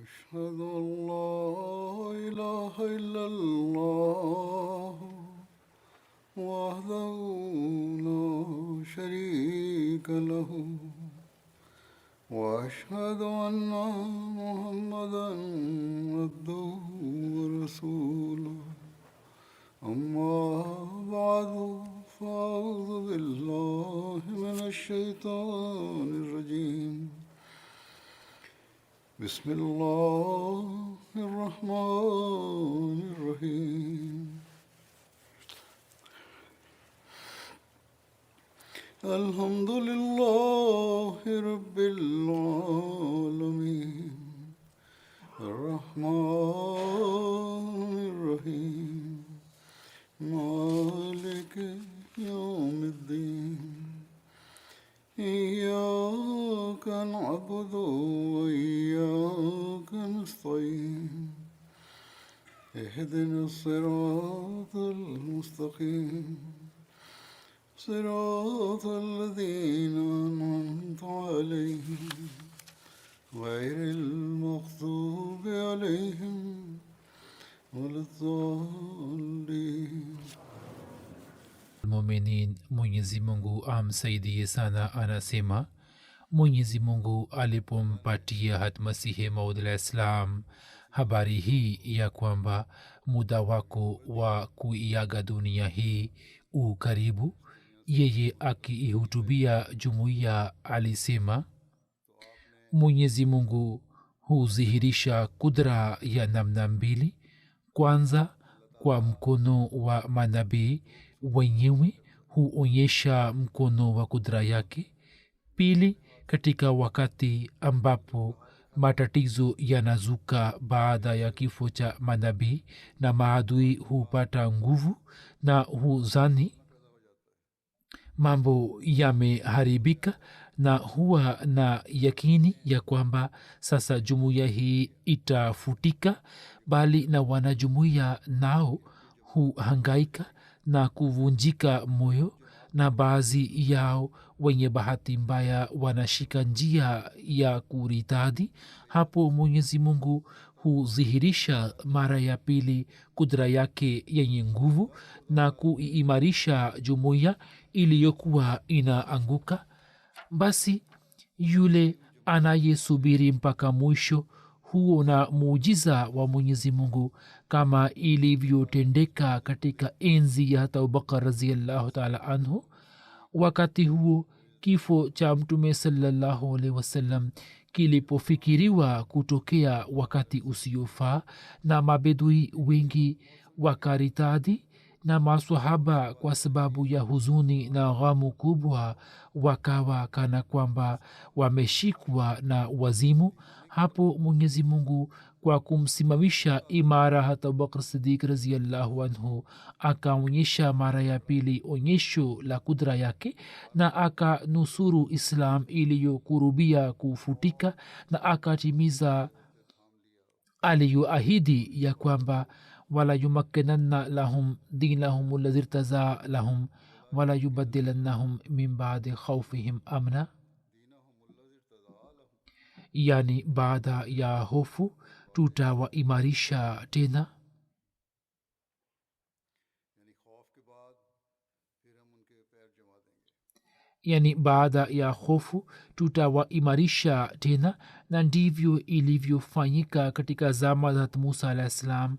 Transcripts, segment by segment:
أشهد أن لا إله إلا الله وحده لا شريك له وأشهد أن محمدا عبده ورسوله أما بعد فأعوذ بالله من الشيطان الرجيم بسم الله الرحمن الرحيم الحمد لله رب العالمين الرحمن الرحيم مالك يوم الدين إياك نعبد وإياك نستعين اهدنا الصراط المستقيم صراط الذين أنعمت عليهم غير المغضوب عليهم ولا الضالين. Muminin, Mwenyezi Mungu amsaidie sana, anasema Mwenyezi Mungu alipompatia Hatmasihi Maud alayhi salam habari hii ya kwamba muda wako wa kuiaga dunia hii karibu, yeye akiihutubia jumuiya alisema, Mwenyezi Mungu hudhihirisha kudra ya namna mbili. Kwanza, kwa mkono wa manabii wenyewe huonyesha mkono wa kudra yake. Pili, katika wakati ambapo matatizo yanazuka baada ya kifo cha manabii na maadui hupata nguvu na huzani mambo yameharibika na huwa na yakini ya kwamba sasa jumuiya hii itafutika, bali na wanajumuiya nao huhangaika na kuvunjika moyo, na baadhi yao wenye bahati mbaya wanashika njia ya kuritadi. Hapo Mwenyezi Mungu hudhihirisha mara ya pili kudra yake yenye nguvu na kuimarisha jumuiya iliyokuwa inaanguka. Basi yule anayesubiri mpaka mwisho huona muujiza wa Mwenyezi Mungu, kama ilivyotendeka katika enzi ya hata Abubakar radhiyallahu ta'ala anhu. Wakati huo kifo cha Mtume sallallahu alaihi wasallam kilipofikiriwa kutokea wakati usiofaa, na mabedui wengi wakaritadi, na maswahaba kwa sababu ya huzuni na ghamu kubwa wakawa kana kwamba wameshikwa na wazimu. Hapo Mwenyezi Mungu kwa kumsimamisha imara hata Abubakar Siddiq radhiyallahu anhu akaonyesha mara ya pili onyesho la kudra yake, na akanusuru Islam iliyokurubia kufutika, na akatimiza aliyoahidi ya kwamba wala yumakkinanna lahum dinahum alladhi irtaza lahum wala yubaddilannahum min ba'di khawfihim amna, yani baada ya hofu tutawaimarisha tena. Yani baada ya hofu tutawaimarisha tena. Na ndivyo ilivyofanyika katika zama za Hat Musa alayhi salam,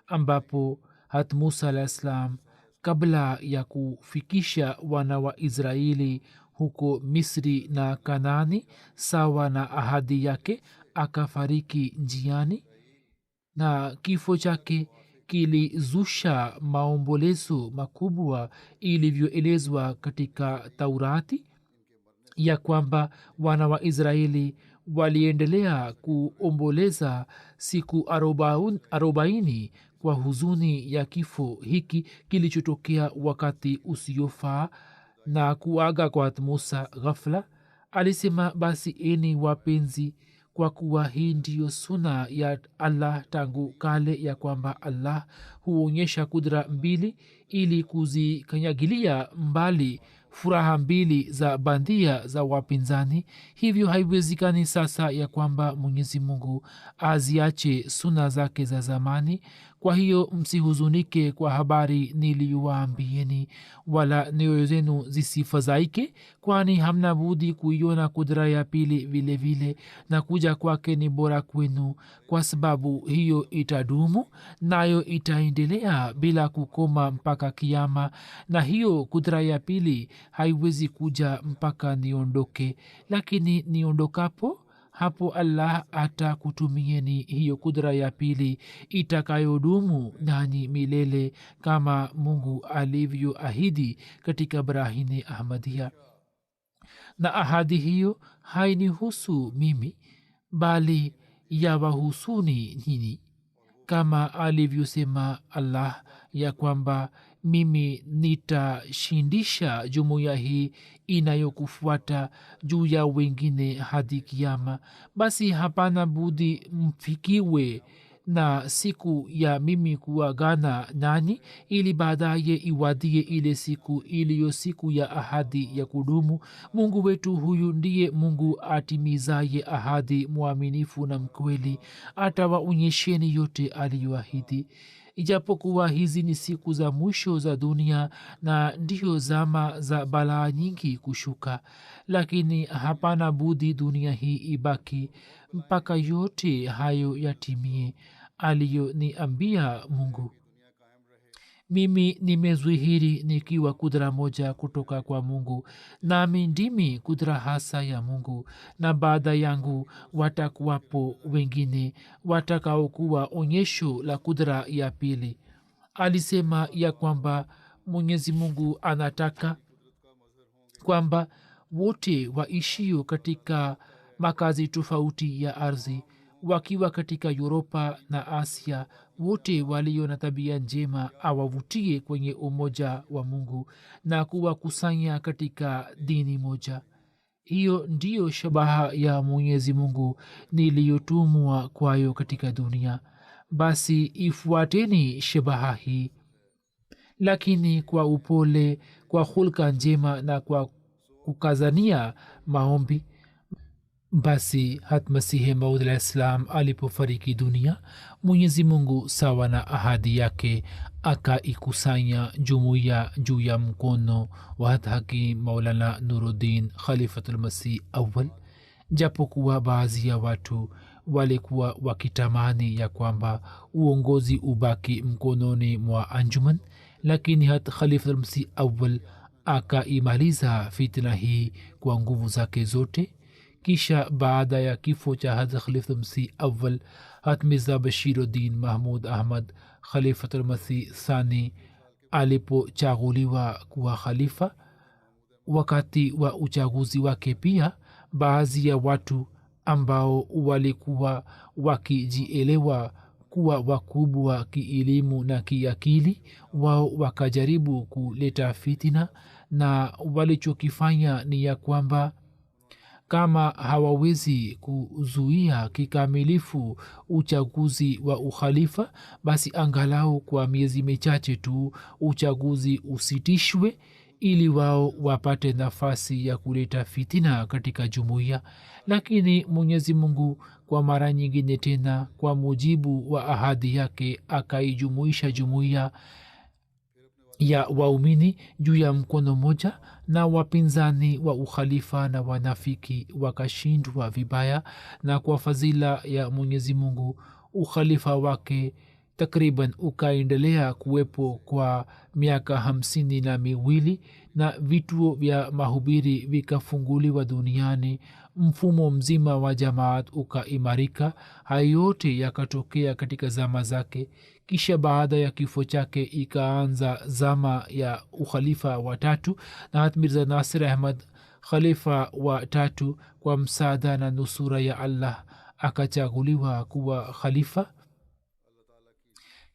ambapo Hat Musa alayhi salam kabla ya kufikisha wana wa Israeli huko Misri na Kanani sawa na ahadi yake, akafariki njiani, na kifo chake kilizusha maombolezo makubwa ilivyoelezwa katika Taurati ya kwamba wana wa Israeli waliendelea kuomboleza siku 40 kwa huzuni ya kifo hiki kilichotokea wakati usiofaa na kuaga kwa Musa ghafla. Alisema, basi eni wapenzi, kwa kuwa hii ndiyo suna ya Allah tangu kale, ya kwamba Allah huonyesha kudra mbili ili kuzikanyagilia mbali furaha mbili za bandia za wapinzani. Hivyo haiwezekani sasa ya kwamba mwenyezi mungu aziache suna zake za zamani. kwa hiyo msihuzunike kwa habari niliyowaambieni, wala nyoyo zenu zisifadhaike, kwani hamna budi kuiona kudra ya pili vile vile, na kuja kwake ni bora kwenu, kwa sababu hiyo itadumu nayo itaendelea bila kukoma mpaka kiama, na hiyo kudra ya pili haiwezi kuja mpaka niondoke. Lakini niondokapo, hapo allah atakutumieni hiyo kudra ya pili itakayodumu nani milele, kama mungu alivyoahidi katika brahini ahmadia. na ahadi hiyo hainihusu mimi, bali yawahusuni nyini, kama alivyosema allah ya kwamba mimi nitashindisha jumuiya hii inayokufuata juu ya wengine hadi kiama. basi hapana budi mfikiwe na siku ya mimi kuagana nani, ili baadaye iwadie ile siku iliyo siku ya ahadi ya kudumu. mungu wetu huyu ndiye mungu atimizaye ahadi, mwaminifu na mkweli, atawaonyesheni yote aliyoahidi. ijapokuwa hizi ni siku za mwisho za dunia na ndiyo zama za balaa nyingi kushuka, lakini hapana budi dunia hii ibaki mpaka yote hayo yatimie aliyoniambia mungu. mimi nimezwihiri nikiwa kudra moja kutoka kwa mungu, nami ndimi kudra hasa ya mungu, na baada yangu watakuwapo wengine watakaokuwa onyesho la kudra ya pili. alisema ya kwamba mwenyezi mungu anataka kwamba wote waishio katika makazi tofauti ya ardhi, wakiwa katika uropa na asia, wote walio na tabia njema awavutie kwenye umoja wa mungu na kuwakusanya katika dini moja. hiyo ndiyo shabaha ya mwenyezi mungu niliyotumwa kwayo katika dunia. basi ifuateni shabaha hii, lakini kwa upole, kwa hulka njema na kwa kukazania maombi. basi hatmasihi maud alah ssalam alipofariki dunia, mwenyezi mungu sawa na ahadi yake akaikusanya jumuiya juu ya mkono wa hathaki maulana nuruddin khalifatulmasih awal. japokuwa baadhi ya watu walikuwa wakitamani ya kwamba uongozi ubaki mkononi mwa anjuman, lakini hat khalifatulmasih awal akaimaliza fitna hii kwa nguvu zake zote. kisha baada ya kifo cha hadrat khalifatulmasih awal, hat mirza bashiruddin mahmud ahmad khalifatulmasih thani alipochaguliwa kuwa khalifa, wakati wa uchaguzi wake pia baadhi ya watu ambao walikuwa wakijielewa kuwa wakubwa kielimu na kiakili, wao wakajaribu kuleta fitina, na walichokifanya ni ya kwamba kama hawawezi kuzuia kikamilifu uchaguzi wa ukhalifa, basi angalau kwa miezi michache tu uchaguzi usitishwe, ili wao wapate nafasi ya kuleta fitina katika jumuiya. lakini mwenyezi mungu kwa mara nyingine tena, kwa mujibu wa ahadi yake, akaijumuisha jumuiya ya waumini juu ya mkono moja, na wapinzani wa ukhalifa na wanafiki wakashindwa vibaya, na kwa fadhila ya mwenyezi mungu ukhalifa wake takriban ukaendelea kuwepo kwa miaka 52, na vituo vya mahubiri vikafunguliwa duniani, mfumo mzima wa jamaat ukaimarika. hayo yote yakatokea katika zama zake. kisha baada ya kifo chake ikaanza zama ya ukhalifa wa tatu, na hat mirza nasir ahmad khalifa wa tatu kwa msaada na nusura ya allah akachaguliwa kuwa khalifa.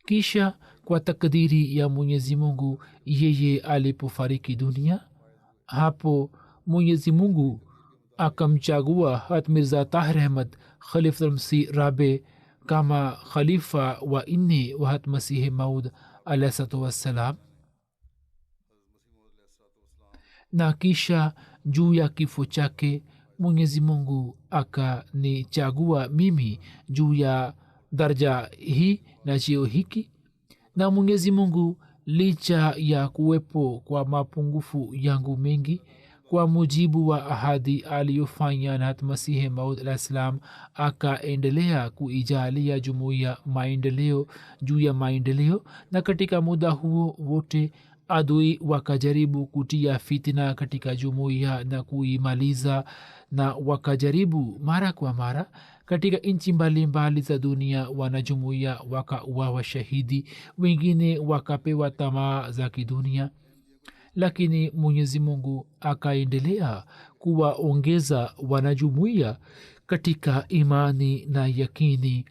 kisha kwa takdiri ya mwenyezi mungu yeye alipofariki dunia, hapo mwenyezi mungu akamchagua hat mirza tahir ahmad khalifatulmasih rabe kama khalifa wa nne wa hat masihi maud alahsatu wassalam. na kisha juu ya kifo chake mwenyezi mungu akanichagua mimi juu ya daraja hii na cheo hiki. Na mwenyezi mungu licha ya kuwepo kwa mapungufu yangu mengi, kwa mujibu wa ahadi aliyofanya na masihi maud alah salam, akaendelea kuijalia jumuiya maendeleo juu ya maendeleo. Na katika muda huo wote adui wakajaribu kutia fitina katika jumuiya na kuimaliza, na wakajaribu mara kwa mara katika nchi mbalimbali za dunia. Wanajumuiya wakauawa shahidi, wengine wakapewa tamaa za kidunia, lakini mwenyezi mungu akaendelea kuwaongeza wanajumuiya katika imani na yakini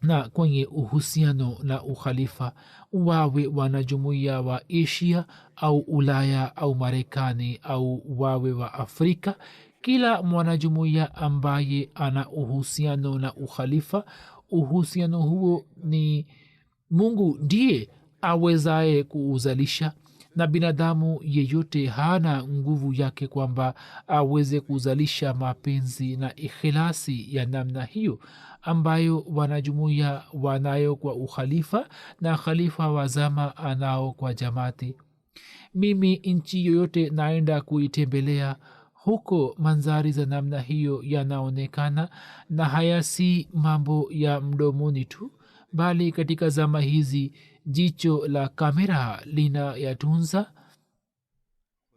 na kwenye uhusiano na ukhalifa, wawe wanajumuiya wa asia au ulaya au marekani au wawe wa afrika. Kila mwanajumuiya ambaye ana uhusiano na ukhalifa, uhusiano huo ni mungu ndiye awezaye kuuzalisha, na binadamu yeyote hana nguvu yake kwamba aweze kuzalisha mapenzi na ikhilasi ya namna hiyo ambayo wanajumuiya wanayo kwa ukhalifa na khalifa wa zama anao kwa jamaati. Mimi nchi yoyote naenda kuitembelea, huko manzari za namna hiyo yanaonekana, na haya si mambo ya mdomoni tu, bali katika zama hizi jicho la kamera lina yatunza,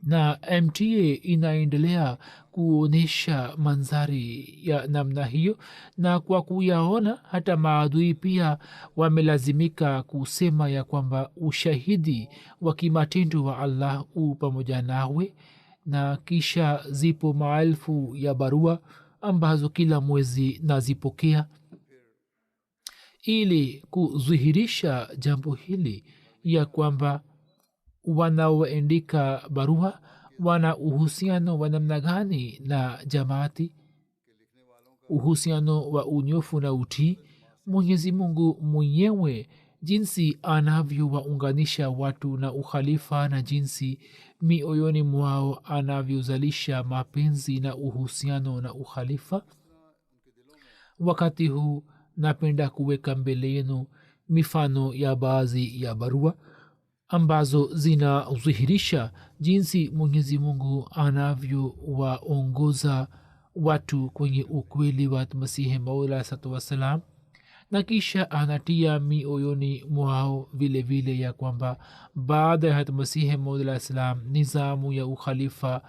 na mta inaendelea kuonyesha manzari ya namna hiyo. Na kwa kuyaona hata maadui pia wamelazimika kusema ya kwamba ushahidi wa kimatendo wa allah u pamoja nawe. Na kisha zipo maelfu ya barua ambazo kila mwezi nazipokea ili kudhihirisha jambo hili ya kwamba wanaoandika barua wana uhusiano wa namna gani na jamaati, uhusiano wa unyofu na utii. mwenyezi mungu mwenyewe jinsi anavyowaunganisha watu na ukhalifa na jinsi mioyoni mwao anavyozalisha mapenzi na uhusiano na ukhalifa. wakati huu napenda kuweka mbele yenu mifano ya baadhi ya barua ambazo zinadhihirisha jinsi mwenyezi mungu anavyowaongoza watu kwenye ukweli wa masihi maud alah salatu wassalam, na kisha anatia mioyoni mwao vile vile ya kwamba baada ya masihi maud alah salam nizamu ya ukhalifa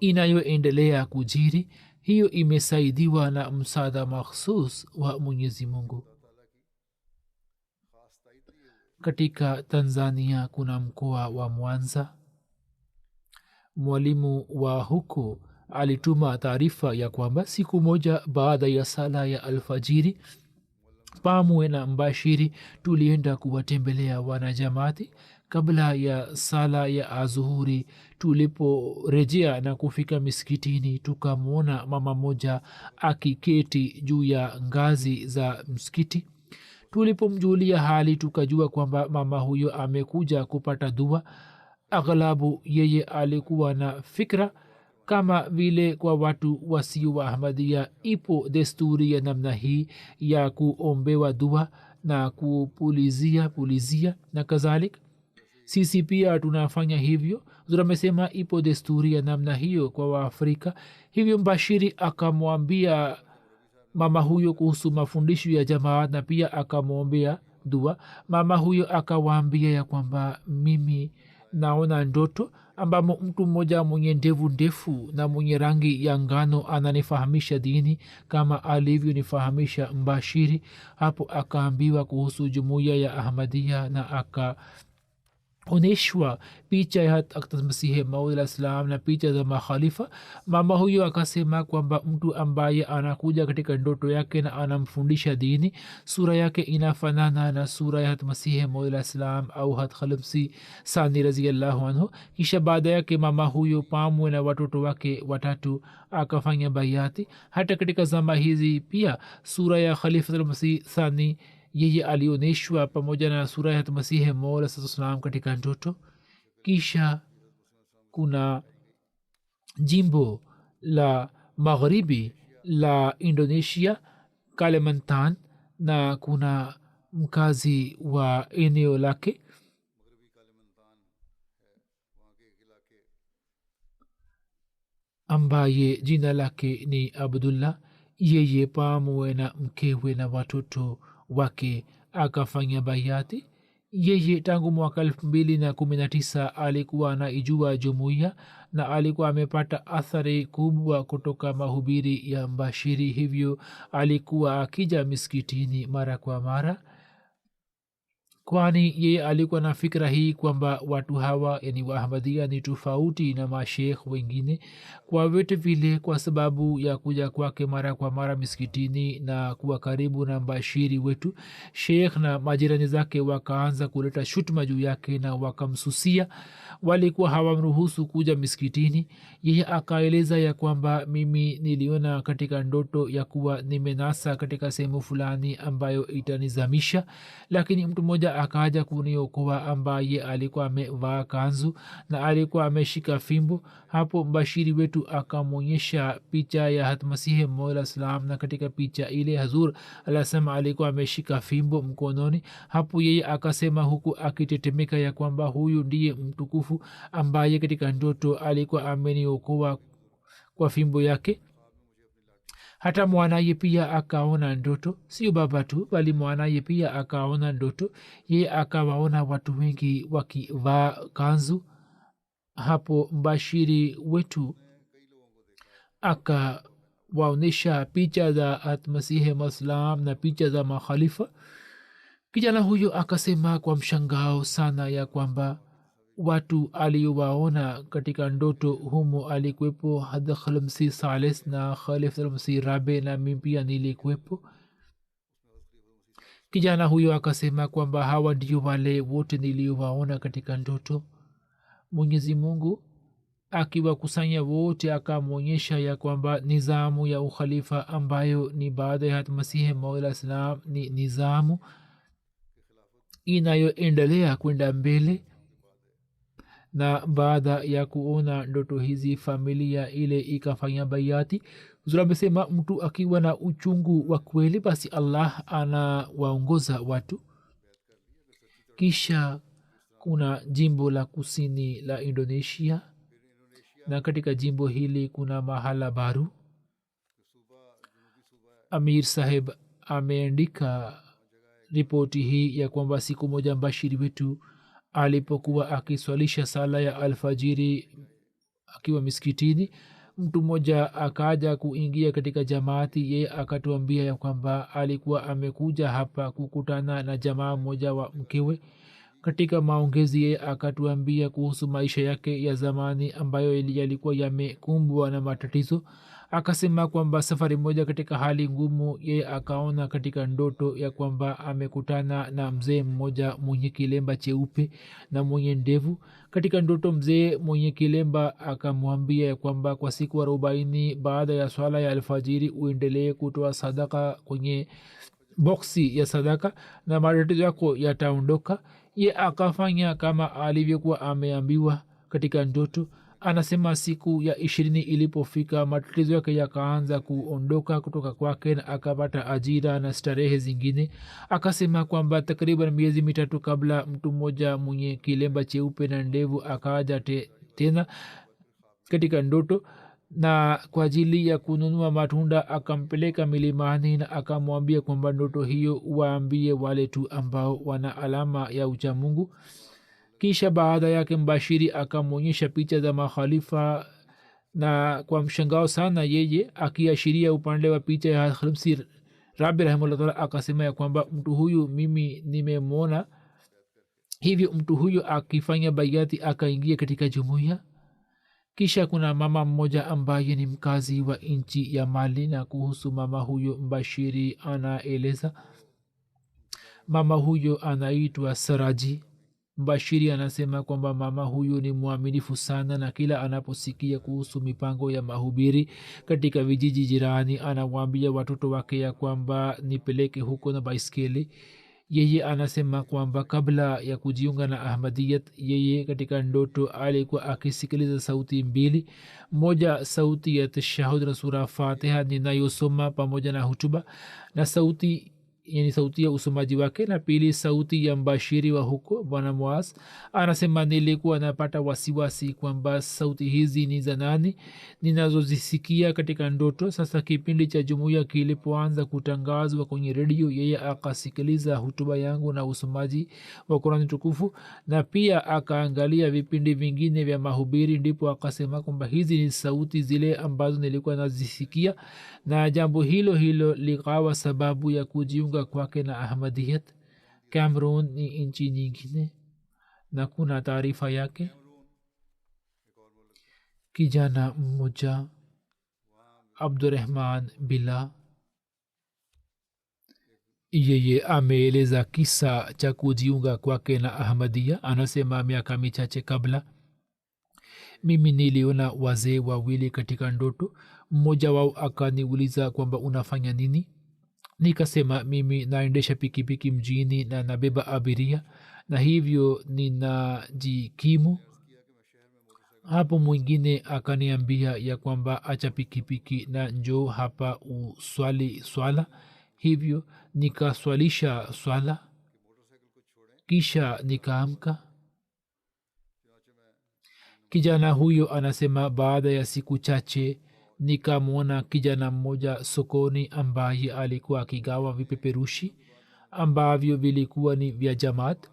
inayoendelea kujiri, hiyo imesaidiwa na msaada makhsus wa mwenyezi mungu. katika tanzania kuna mkoa wa mwanza. mwalimu wa huko alituma taarifa ya kwamba siku moja baada ya sala ya alfajiri pamwe na mbashiri tulienda kuwatembelea wanajamaati. kabla ya sala ya azuhuri tuliporejea na kufika miskitini, tukamwona mama moja akiketi juu ya ngazi za msikiti. tulipomjulia hali tukajua kwamba mama huyo amekuja kupata dua. aghlabu yeye alikuwa na fikra kama vile kwa watu wasio wa ahmadia ipo desturi ya namna hii ya kuombewa dua na kupulizia na kadhalika. sisi pia tunafanya hivyo. amesema ipo desturi ya namna hiyo kwa waafrika. hivyo mbashiri akamwambia mama huyo kuhusu mafundisho ya jamaa na pia akamwombea dua. mama huyo akawaambia ya kwamba mimi naona ndoto ambamo mtu mmoja mwenye ndevu ndefu na mwenye rangi ya ngano ananifahamisha dini kama alivyonifahamisha mbashiri. hapo akaambiwa kuhusu jumuiya ya ahmadia na akaonyeshwa picha ya masihi maud alah salam na picha za makhalifa. mama huyo akasema kwamba mtu ambaye anakuja katika ndoto yake na anamfundisha dini, sura yake inafanana na sura ya masihi maud alah salam au hat khalmsi sani raziallahu anhu. kisha baada yake mama huyo pamwe na watoto wake watatu akafanya bayati. hata katika zama hizi pia sura ya khalifatulmasih sani yeye alioneshwa pamoja na sura ya masihi maud alah salam katika ndoto. kisha kuna jimbo la magharibi la indonesia kalimantan na kuna mkazi wa eneo lake ambaye jina lake ni abdullah. Yeye pamoja na mkewe na watoto wake akafanya bayati. Yeye tangu mwaka 2019 alikuwa anaijua jumuiya na alikuwa amepata athari kubwa kutoka mahubiri ya mbashiri, hivyo alikuwa akija miskitini mara kwa mara, kwani yeye alikuwa na fikra hii kwamba watu hawa yani waahmadia ni tofauti na mashekh wengine. Kwa vyote vile, kwa sababu ya kuja kwake mara kwa mara miskitini na kuwa karibu na mbashiri wetu, shekh na majirani zake wakaanza kuleta shutuma juu yake na wakamsusia. Walikuwa hawamruhusu kuja miskitini. Yeye akaeleza ya kwamba mimi niliona katika ndoto ya kuwa nimenasa katika sehemu fulani ambayo itanizamisha, lakini mtu mmoja akaja kuniokoa ambaye alikuwa amevaa kanzu na alikuwa ameshika fimbo. Hapo mbashiri wetu akamwonyesha picha ya hatmasihi mola salam, na katika picha ile hazur alasema alikuwa ameshika fimbo mkononi. Hapo yeye akasema huku akitetemeka ya kwamba huyu ndiye mtukufu ambaye katika ndoto alikuwa ameniokoa kwa fimbo yake. Hata mwanaye pia akaona ndoto, sio baba tu bali mwanaye pia akaona ndoto. Ye akawaona watu wengi wakivaa kanzu. Hapo mbashiri wetu akawaonyesha picha za atmasihi maslam na picha za makhalifa. Kijana huyo akasema kwa mshangao sana ya kwamba watu aliowaona katika ndoto humo alikuwepo hadha khalamsi salis na khalif khalamsi rabe na mimi pia nilikuwepo. Kijana huyo akasema kwamba hawa ndio wale wote niliowaona katika ndoto. Mwenyezi Mungu akiwakusanya wote akamwonyesha ya kwamba nizamu ya ukhalifa ambayo ni baada ya masihi maula islam ni nizamu inayoendelea kwenda mbele. Na baada ya kuona ndoto hizi familia ile ikafanya bayati. Zura amesema mtu akiwa na uchungu wa kweli basi Allah anawaongoza watu. Kisha kuna jimbo la kusini la Indonesia, na katika jimbo hili kuna mahala baru. Amir saheb ameandika ripoti hii ya kwamba siku moja mbashiri wetu alipokuwa akiswalisha sala ya alfajiri akiwa miskitini, mtu mmoja akaja kuingia katika jamaati. Yeye akatuambia ya kwamba alikuwa amekuja hapa kukutana na jamaa mmoja wa mkewe. Katika maongezi yeye akatuambia kuhusu maisha yake ya zamani ambayo yalikuwa yamekumbwa na matatizo. Akasema kwamba safari moja katika hali ngumu yeye akaona katika ndoto ya kwamba amekutana na mzee mmoja mwenye kilemba cheupe na mwenye ndevu. Katika ndoto mzee mwenye kilemba akamwambia ya kwamba kwa siku 40 baada ya swala ya alfajiri uendelee kutoa sadaka kwenye boksi ya sadaka na matatizo yako yataondoka. Ye akafanya kama alivyokuwa ameambiwa katika ndoto. Anasema siku ya 20 ilipofika matatizo yake yakaanza kuondoka kutoka kwake na akapata ajira na starehe zingine. Akasema kwamba takriban miezi 3 kabla mtu mmoja mwenye kilemba cheupe na ndevu akaja tena katika ndoto, na kwa ajili ya kununua matunda akampeleka milimani na akamwambia kwamba ndoto hiyo waambie wale tu ambao wana alama ya uchamungu. Kisha baada yake mbashiri akamwonyesha picha za makhalifa, na kwa mshangao sana yeye akiashiria upande wa picha ya khalamsi rabi rahimahullah taala akasema ya kwamba mtu huyu mimi nimemwona. Hivyo mtu huyu akifanya bayati akaingia katika jumuiya. Kisha kuna mama mmoja ambaye ni mkazi wa nchi ya Mali, na kuhusu mama huyo mbashiri anaeleza. Mama huyo anaitwa Saraji. Mbashiri anasema kwamba mama huyu ni mwaminifu sana, na kila anaposikia kuhusu mipango ya mahubiri katika vijiji jirani anawaambia watoto wake ya kwamba nipeleke huko na baiskeli. yeye anasema kwamba kabla ya kujiunga na ahmadiyat yeye katika ndoto alikuwa akisikiliza sauti mbili, moja sauti ya tashahud na sura fatiha ninayosoma pamoja na hutuba na sauti yani sauti ya usomaji wake, na pili sauti ya mbashiri wa huko bwana Muaz. Anasema nilikuwa napata wasiwasi kwamba sauti hizi ni za nani ninazozisikia katika ndoto. Sasa kipindi cha jumuiya kilipoanza kutangazwa kwenye redio, yeye akasikiliza hutuba yangu na usomaji wa Qur'ani tukufu na pia akaangalia vipindi vingine vya mahubiri, ndipo akasema kwamba hizi ni sauti zile ambazo nilikuwa nazisikia, na jambo hilo hilo likawa sababu ya kujiunga kwake na ahmadiyat. Cameroon ni nchi nyingine na kuna taarifa yake. Kijana mmoja Abdurrahman Bila, yeye ameeleza kisa cha kujiunga kwake na ahmadia. Anasema miaka michache kabla mimi niliona wazee wawili katika ndoto. Mmoja wao akaniuliza kwamba unafanya nini. Nikasema mimi naendesha pikipiki mjini na nabeba abiria na hivyo ninajikimu. Hapo mwingine akaniambia ya kwamba acha pikipiki na njoo hapa uswali swala. Hivyo nikaswalisha swala kisha nikaamka. Kijana huyo anasema baada ya siku chache nikamwona kijana mmoja sokoni ambaye alikuwa akigawa vipeperushi ambavyo vilikuwa ni vya Jamaat.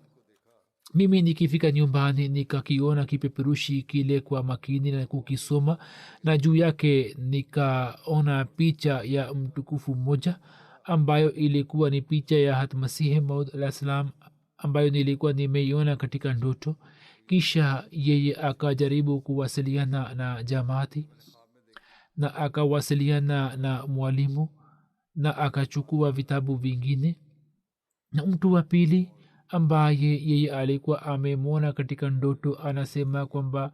Mimi nikifika nyumbani nikakiona kipeperushi kile kwa makini na kukisoma, na juu yake nikaona picha ya mtukufu mmoja ambayo ilikuwa ni picha ya Hatmasihi Maud alayhi salam ambayo nilikuwa nimeiona katika ndoto. Kisha yeye akajaribu kuwasiliana na Jamaati na akawasiliana na mwalimu na akachukua vitabu vingine. Na mtu wa pili ambaye yeye alikuwa amemwona katika ndoto anasema kwamba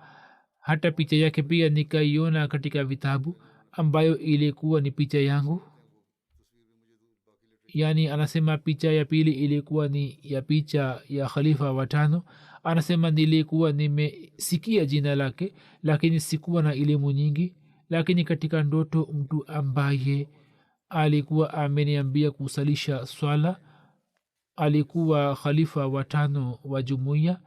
hata picha yake pia nikaiona katika vitabu ambayo ilikuwa ni picha yangu. Yani anasema picha ya pili ilikuwa ni ya picha ya khalifa watano. Anasema nilikuwa nimesikia jina lake lakini sikuwa na elimu nyingi, lakini katika ndoto mtu ambaye alikuwa ameniambia kusalisha swala alikuwa khalifa watano wa jumuiya,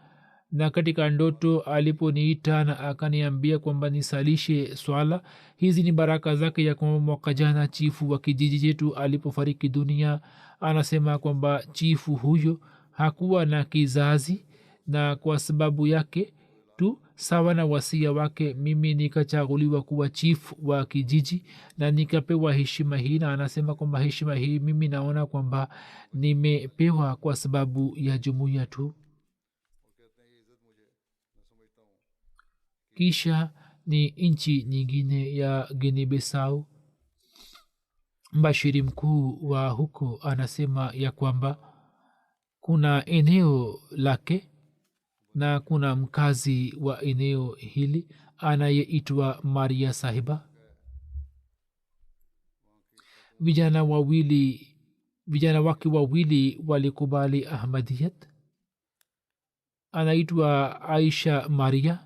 na katika ndoto aliponiita na akaniambia kwamba nisalishe swala. Hizi ni baraka zake ya kwamba mwaka jana chifu wa kijiji chetu alipofariki dunia. Anasema kwamba chifu huyo hakuwa na kizazi, na kwa sababu yake tu sawa na wasia wake mimi nikachaguliwa kuwa chief wa kijiji na nikapewa heshima hii. Na anasema kwamba heshima hii mimi naona kwamba nimepewa kwa sababu ya jumuiya tu. Kisha ni nchi nyingine ya Guinea Bissau. Mbashiri mkuu wa huko anasema ya kwamba kuna eneo lake na kuna mkazi wa eneo hili anayeitwa Maria Sahiba. Vijana wake wawili walikubali ahmadiyat. Anaitwa Aisha Maria,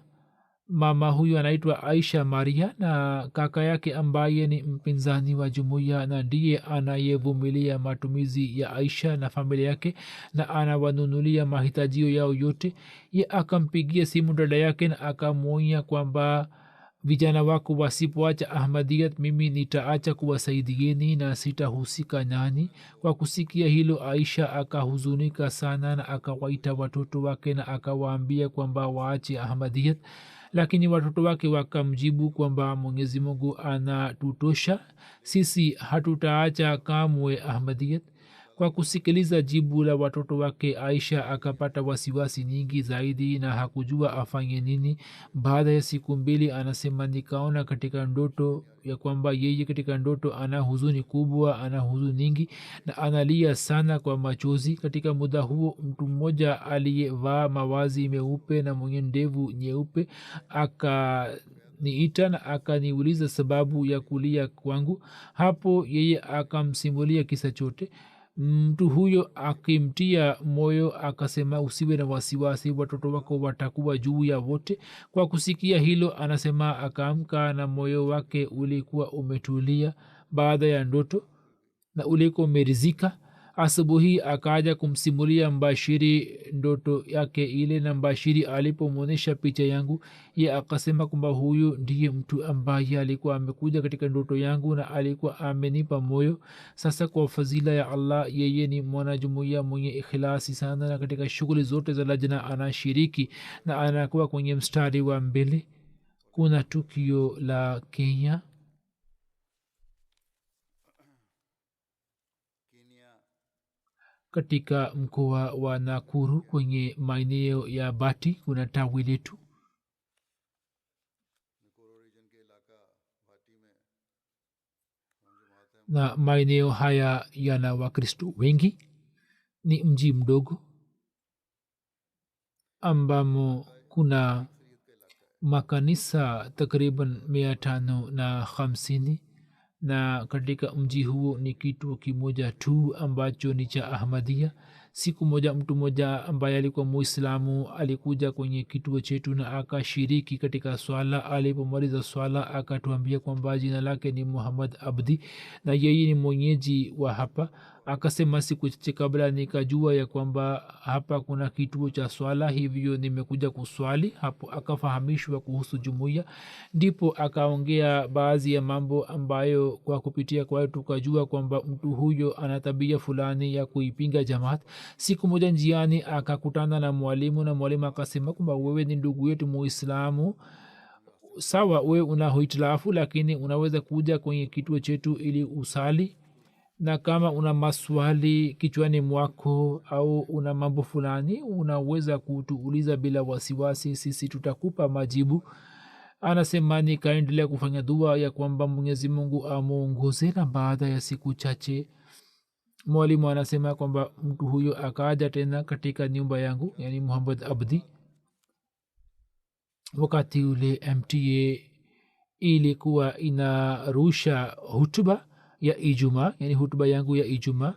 mama huyu anaitwa Aisha Maria, na kaka yake ambaye ni mpinzani wa jumuiya na ndiye anayevumilia matumizi ya Aisha na familia yake na anawanunulia mahitajio yao yote. Ye akampigia simu dada yake na akamwonya kwamba vijana wako wasipoacha ahmadiyat mimi nitaacha kuwasaidieni na sitahusika nani. Kwa kusikia hilo Aisha akahuzunika sana na akawaita watoto wake na akawaambia kwamba waache ahmadiyat, lakini watoto wake wakamjibu kwamba Mwenyezi Mungu anatutosha, sisi hatutaacha kamwe ahmadiyat. Kwa kusikiliza jibu la watoto wake Aisha akapata wasiwasi nyingi zaidi na hakujua afanye nini. Baada ya siku mbili anasema nikaona katika ndoto ya kwamba yeye katika ndoto ana huzuni kubwa, ana huzuni nyingi na analia sana kwa machozi. Katika muda huo mtu mmoja aliyevaa mavazi meupe na mwenye ndevu nyeupe akaniita na akaniuliza sababu ya kulia kwangu. Hapo yeye akamsimulia kisa chote. mtu huyo akimtia moyo akasema usiwe na wasiwasi, watoto wako watakuwa juu ya wote. Kwa kusikia hilo anasema akaamka na moyo wake ulikuwa umetulia baada ya ndoto na ulikuwa umerizika. Asubuhi akaja kumsimulia mbashiri ndoto yake ile, na mbashiri alipomwonyesha picha yangu ye akasema kwamba huyu ndiye mtu ambaye alikuwa amekuja katika ndoto yangu na alikuwa amenipa moyo. Sasa kwa fadhila ya allah, yeye ni mwanajumuiya mwenye ikhlasi sana, na katika shughuli zote za lajna anashiriki na anakuwa kwenye mstari wa mbele. Kuna tukio la Kenya katika mkoa wa Nakuru kwenye maeneo ya Bati. Kuna tawi letu na maeneo haya yana wakristo wengi. Ni mji mdogo ambamo kuna makanisa takriban 550 na katika mji huo ni kituo kimoja tu ambacho ni cha Ahmadia. Siku moja mtu moja ambaye alikuwa muislamu alikuja kwenye kituo chetu na akashiriki katika swala. Alipomaliza swala akatuambia kwamba jina lake ni Muhammad Abdi na yeye ni mwenyeji wa hapa. Akasema siku chache kabla nikajua ya kwamba hapa kuna kituo cha swala, hivyo nimekuja kuswali hapo. Akafahamishwa kuhusu jumuiya, ndipo akaongea baadhi ya mambo ambayo kwa kupitia kwayo tukajua kwamba mtu huyo ana tabia fulani ya kuipinga jamaat. Siku moja njiani akakutana na mwalimu, na mwalimu akasema kwamba wewe ni ndugu yetu muislamu, sawa wewe una hitilafu lakini unaweza kuja kwenye kituo chetu ili usali, na kama una maswali kichwani mwako au una mambo fulani unaweza kutuuliza bila wasiwasi, sisi tutakupa majibu. Anasema nikaendelea kufanya dua ya kwamba Mwenyezi Mungu amuongoze, na baada ya siku chache mwalimu anasema kwamba mtu huyo akaja tena katika nyumba yangu, yani Muhammad Abdi. Wakati ule MTA ilikuwa inarusha hutuba ya Ijumaa, yani hutuba yangu ya Ijumaa.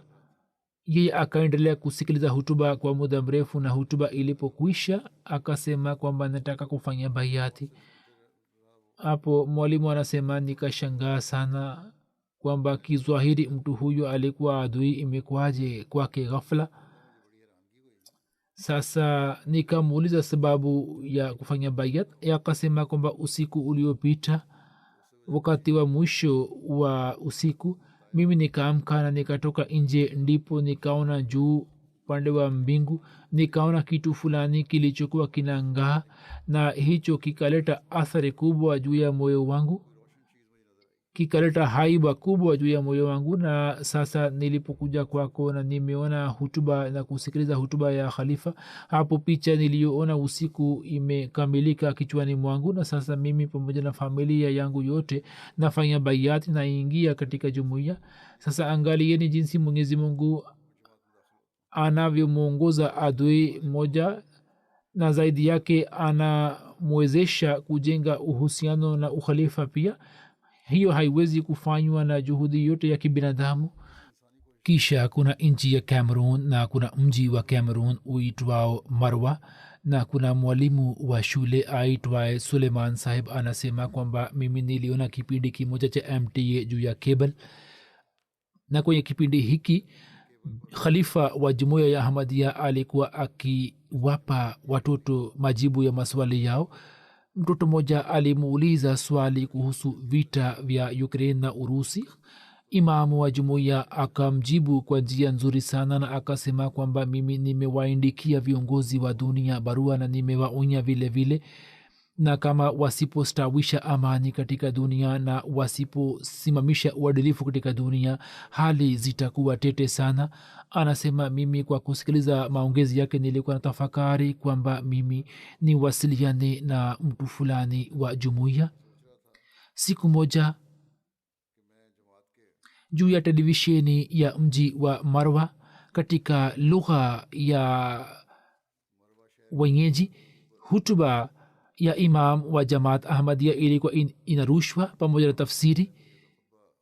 Yeye akaendelea kusikiliza hutuba kwa muda mrefu, na hutuba ilipokwisha akasema kwamba nataka kufanya bayati. Hapo mwalimu anasema nikashangaa sana kwamba kizwahiri mtu huyo alikuwa adui, imekuwaje kwake ghafla. Sasa nikamuuliza sababu ya kufanya bayat. Akasema kwamba usiku uliopita, wakati wa mwisho wa usiku, mimi nikaamka na nikatoka nje, ndipo nikaona juu upande wa mbingu nikaona kitu fulani kilichokuwa kinangaa, na hicho kikaleta athari kubwa juu ya moyo wangu, kikaleta haiba kubwa juu ya moyo wangu. Na sasa nilipokuja kwako na nimeona hutuba na kusikiliza hutuba ya khalifa, hapo picha niliyoona usiku imekamilika kichwani mwangu, na sasa mimi pamoja na familia yangu yote nafanya bayati na ingia katika jumuiya. Sasa angalieni jinsi Mwenyezi Mungu anavyomwongoza adui moja, na zaidi yake anamwezesha kujenga uhusiano na ukhalifa pia. Hiyo haiwezi kufanywa na juhudi yote ya kibinadamu. Kisha kuna nchi ya Cameroon na kuna mji wa Cameroon uitwao Marwa, na kuna mwalimu wa shule aitwaye Suleiman Sahib. Anasema kwamba mimi niliona kipindi kimoja cha MTA juu ya cable, na kwenye kipindi hiki khalifa wa jumuiya ya Ahmadiyya alikuwa akiwapa watoto majibu ya maswali yao. Mtoto mmoja alimuuliza swali kuhusu vita vya Ukraine na Urusi. Imamu wa jumuiya akamjibu kwa njia nzuri sana, na akasema kwamba mimi nimewaandikia viongozi wa dunia barua na nimewaonya vile vile, na kama wasipostawisha amani katika dunia na wasiposimamisha uadilifu katika dunia, hali zitakuwa tete sana. Anasema mimi kwa kusikiliza maongezi yake nilikuwa na tafakari kwamba mimi ni wasiliane na mtu fulani wa jumuiya. Siku moja juu ya televisheni ya mji wa Marwa katika lugha ya wenyeji, hutuba ya imam wa Jamaat Ahmadiyya ilikuwa inarushwa pamoja na tafsiri.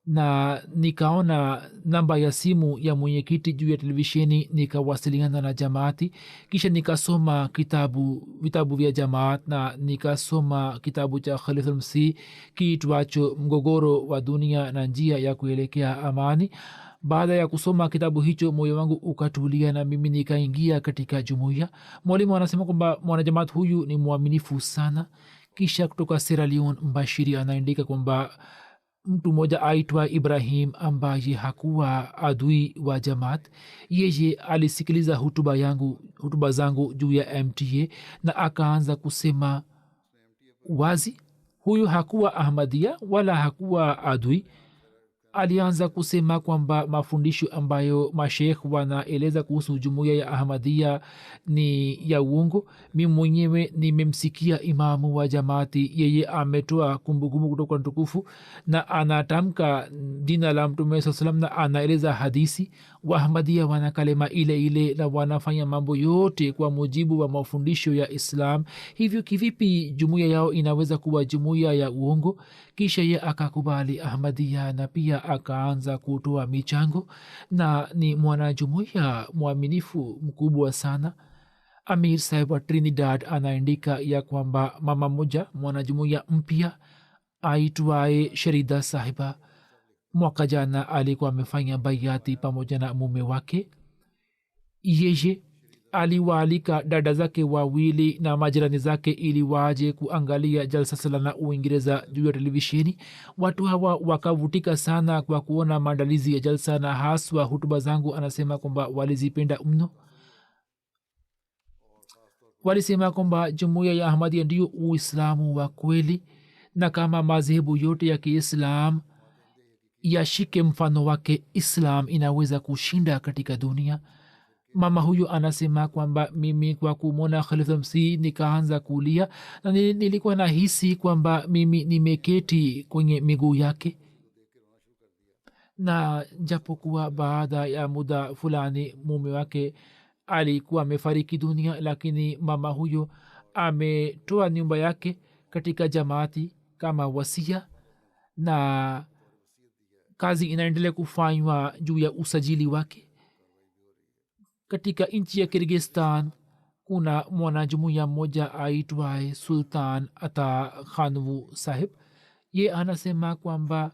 na nikaona namba ya simu ya mwenyekiti juu ya televisheni, nikawasiliana na jamaati. Kisha nikasoma vitabu vya jamaat, na nikasoma kitabu cha Khalifulmsi kiitwacho Mgogoro wa Dunia na Njia ya Kuelekea Amani. Baada ya kusoma kitabu hicho, moyo wangu ukatulia na mimi nikaingia katika jumuiya. Mwalimu anasema kwamba mwanajamaat huyu ni mwaminifu sana. Kisha kutoka Sierra Leone, Mbashiri anaandika kwamba mtu mmoja aitwa Ibrahim ambaye hakuwa adui wa jamaat, yeye alisikiliza hutuba zangu juu ya MTA na akaanza kusema wazi. Huyu hakuwa Ahmadia wala hakuwa adui. Alianza kusema kwamba mafundisho ambayo mashekh wanaeleza kuhusu jumuiya ya Ahmadia ni ya uongo. Mi mwenyewe nimemsikia imamu wa jamaati, yeye ametoa kumbukumbu kutoka mtukufu na anatamka jina la Mtume saa salam na anaeleza hadisi. Waahmadia wana kalema ile ile na wanafanya mambo yote kwa mujibu wa mafundisho ya Islam. Hivyo kivipi jumuiya yao inaweza kuwa jumuiya ya uongo? Kisha ye akakubali Ahmadia na pia akaanza kutoa michango na ni mwanajumuiya mwaminifu mkubwa sana. Amir Saheb wa Trinidad anaandika ya kwamba mama moja mwanajumuiya mpya aitwaye Sharida Sahiba mwaka jana alikuwa amefanya bayati pamoja na mume wake. Yeye aliwaalika dada zake wawili na majirani zake ili waje kuangalia jalsa salana Uingereza juu ya televisheni. Watu hawa wakavutika sana kwa kuona maandalizi ya jalsa na haswa hutuba zangu. Anasema kwamba walizipenda mno. Walisema kwamba jumuiya ya Ahmadia ndio Uislamu wa kweli, na kama madhehebu yote ya Kiislam yashike mfano wake, Islam inaweza kushinda katika dunia. Mama huyu anasema kwamba mimi kwa kumwona Khalifulmsi nikaanza kulia na nilikuwa nahisi kwamba mimi nimeketi kwenye miguu yake. Na japokuwa baada ya muda fulani mume wake alikuwa amefariki dunia, lakini mama huyo ametoa nyumba yake katika jamaati kama wasia, na kazi inaendelea kufanywa juu ya usajili wake. Katika nchi ya Kyrgyzstan kuna mwanajumuiya mmoja aitwaye Sultan Ata Khanvu Sahib. Ye anasema kwamba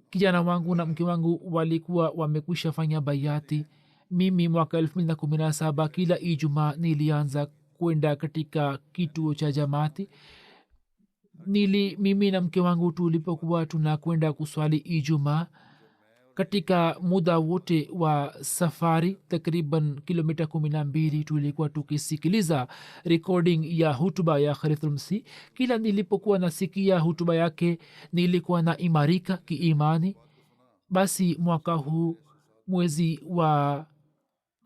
kijana wangu na mke wangu walikuwa wamekwisha fanya bayati. Mimi mwaka 2017 kila Ijumaa nilianza kwenda katika kituo cha jamaati. Mimi na mke wangu tulipokuwa tunakwenda kuswali Ijumaa, katika muda wote wa safari takriban kilomita 12 tulikuwa tukisikiliza recording ya hutuba ya Khalifulmsi. Kila nilipokuwa nasikia hutuba yake nilikuwa na imarika kiimani. Basi mwaka huu mwezi wa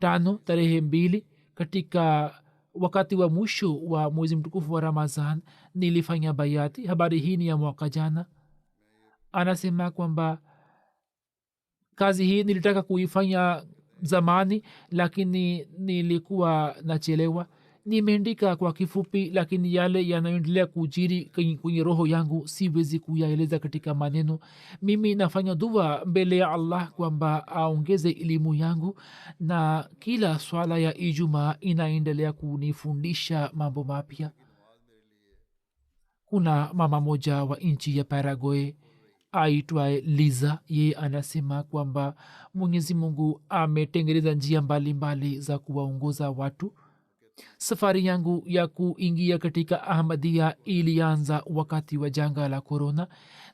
5 tarehe 2 katika wakati wa mwisho wa mwezi mtukufu wa Ramadhan nilifanya bayati. Habari hii ni ya mwaka jana. Anasema kwamba kazi hii nilitaka kuifanya zamani, lakini nilikuwa nachelewa. Nimeandika kwa kifupi, lakini yale yanayoendelea kujiri kwenye roho yangu siwezi kuyaeleza katika maneno. Mimi nafanya dua mbele ya Allah kwamba aongeze elimu yangu, na kila swala ya Ijumaa inaendelea kunifundisha mambo mapya. Kuna mama moja wa nchi ya Paraguay aitwaye Liza. Ye anasema kwamba Mwenyezi Mungu ametengeneza njia mbalimbali za kuwaongoza watu. Safari yangu ya kuingia katika Ahmadia ilianza wakati wa janga la korona.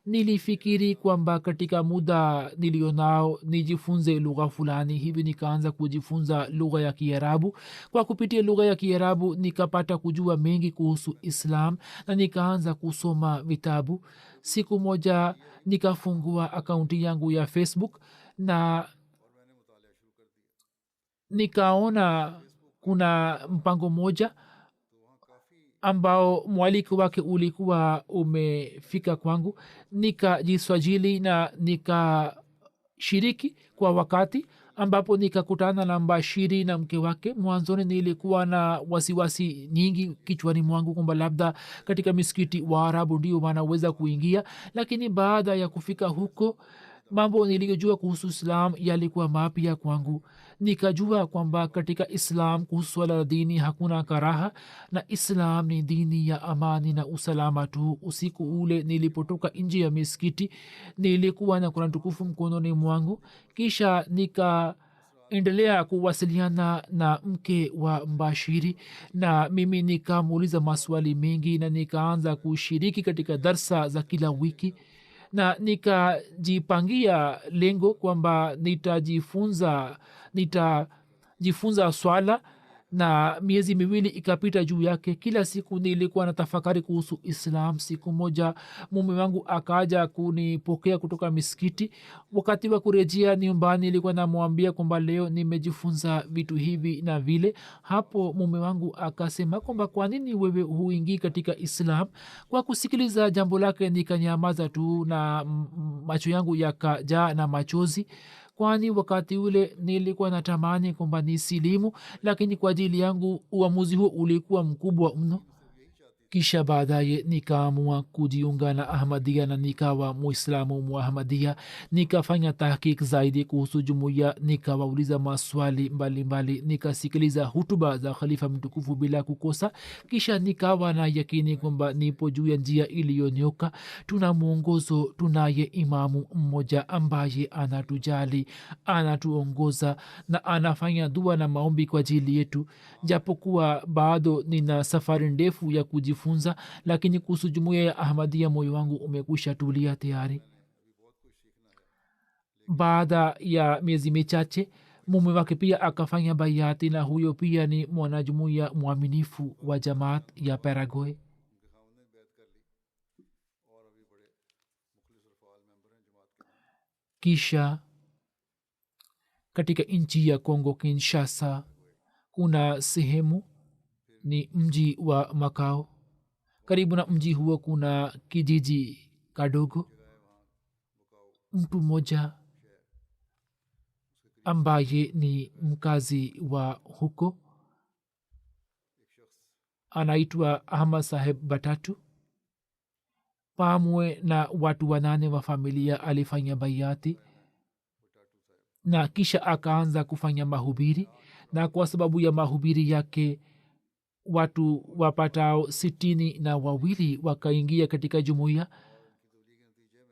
Nilifikiri kwamba katika muda nilionao nijifunze lugha fulani, hivi nikaanza kujifunza lugha ya Kiarabu. Kwa kupitia lugha ya Kiarabu nikapata kujua mengi kuhusu Islam na nikaanza kusoma vitabu. Siku moja nikafungua akaunti yangu ya Facebook na nikaona kuna mpango moja ambao mwaliko wake ulikuwa umefika kwangu. Nikajiswajili na nikashiriki kwa wakati ambapo nikakutana na mbashiri na mke wake. Mwanzoni nilikuwa na wasiwasi nyingi kichwani mwangu kwamba labda katika misikiti wa arabu ndio wanaweza kuingia, lakini baada ya kufika huko mambo niliyojua kuhusu islam yalikuwa mapya kwangu. Nikajua kwamba katika islam kuhusu swala la dini hakuna karaha, na islam ni dini ya amani na usalama tu. Usiku ule nilipotoka nje ya misikiti nilikuwa na kurani tukufu mkononi mwangu, kisha nikaendelea kuwasiliana na mke wa mbashiri, na mimi nikamuuliza maswali mengi na nikaanza kushiriki katika darsa za kila wiki, na nikajipangia lengo kwamba nitajifunza swala, na miezi miwili ikapita juu yake. Kila siku nilikuwa na tafakari kuhusu islam. Siku moja mume wangu akaja kunipokea kutoka misikiti. Wakati wa kurejea nyumbani nilikuwa namwambia kwamba leo nimejifunza vitu hivi na vile. Hapo mume wangu akasema kwamba kwa nini wewe huingii katika islam? Kwa kusikiliza jambo lake nikanyamaza tu na macho yangu yakajaa na machozi, kwani wakati ule nilikuwa natamani kwamba ni silimu, lakini kwa ajili yangu uamuzi huo ulikuwa mkubwa mno. kisha baadaye nikaamua kujiunga na ahmadia na nikawa muislamu muahmadia. Nikafanya tahkik zaidi kuhusu jumuiya, nikawauliza maswali mbalimbali, nikasikiliza hutuba za khalifa mtukufu bila kukosa. Kisha nikawa na yakini kwamba nipo juu ya njia iliyonyoka. Tuna mwongozo, tunaye imamu mmoja ambaye anatujali, anatuongoza na anafanya dua na maombi kwa ajili yetu. Japokuwa bado nina safari ndefu ya kujifunza, lakini kuhusu jumuiya ya ahmadia moyo wangu umekwisha tulia tayari. Baada ya miezi michache mume wake pia akafanya bayati, na huyo pia ni mwanajumuiya mwaminifu wa jamaat ya Paraguay. Kisha katika nchi ya Kongo Kinshasa kuna sehemu ni mji wa Makao. Karibu na mji huo kuna kijiji kadogo. Mtu mmoja ambaye ni mkazi wa huko anaitwa Ahmad Saheb Batatu. Pamwe na watu 8 wa familia alifanya bayati, na kisha akaanza kufanya mahubiri, na kwa sababu ya mahubiri yake watu wapatao 62 wakaingia katika jumuiya.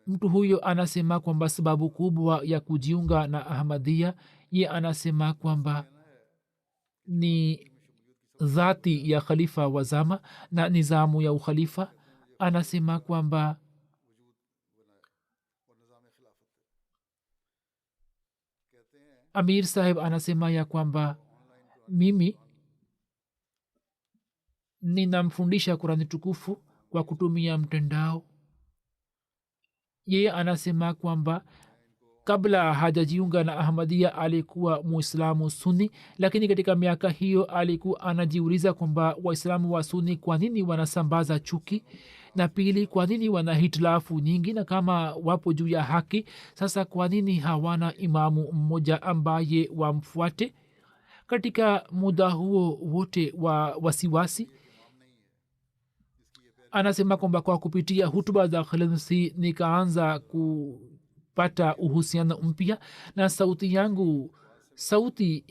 Mtu huyo anasema kwamba sababu kubwa ya kujiunga na ahmadia, ye anasema kwamba ni dhati ya khalifa wa zama na nizamu ya ukhalifa. Anasema kwamba Amir Saheb anasema ya kwamba mimi ninamfundisha Kurani tukufu kwa kutumia mtandao. Yeye anasema kwamba kabla hajajiunga na ahmadia alikuwa muislamu suni, lakini katika miaka hiyo alikuwa anajiuliza kwamba waislamu wa suni kwa nini wanasambaza chuki, na pili kwa nini wana hitilafu nyingi, na kama wapo juu ya haki sasa kwa nini hawana imamu mmoja ambaye wamfuate. Katika muda huo wote wa wasiwasi anasema kwamba kwa kupitia hutuba za Khalensi nikaanza kupata uhusiano mpya, na sauti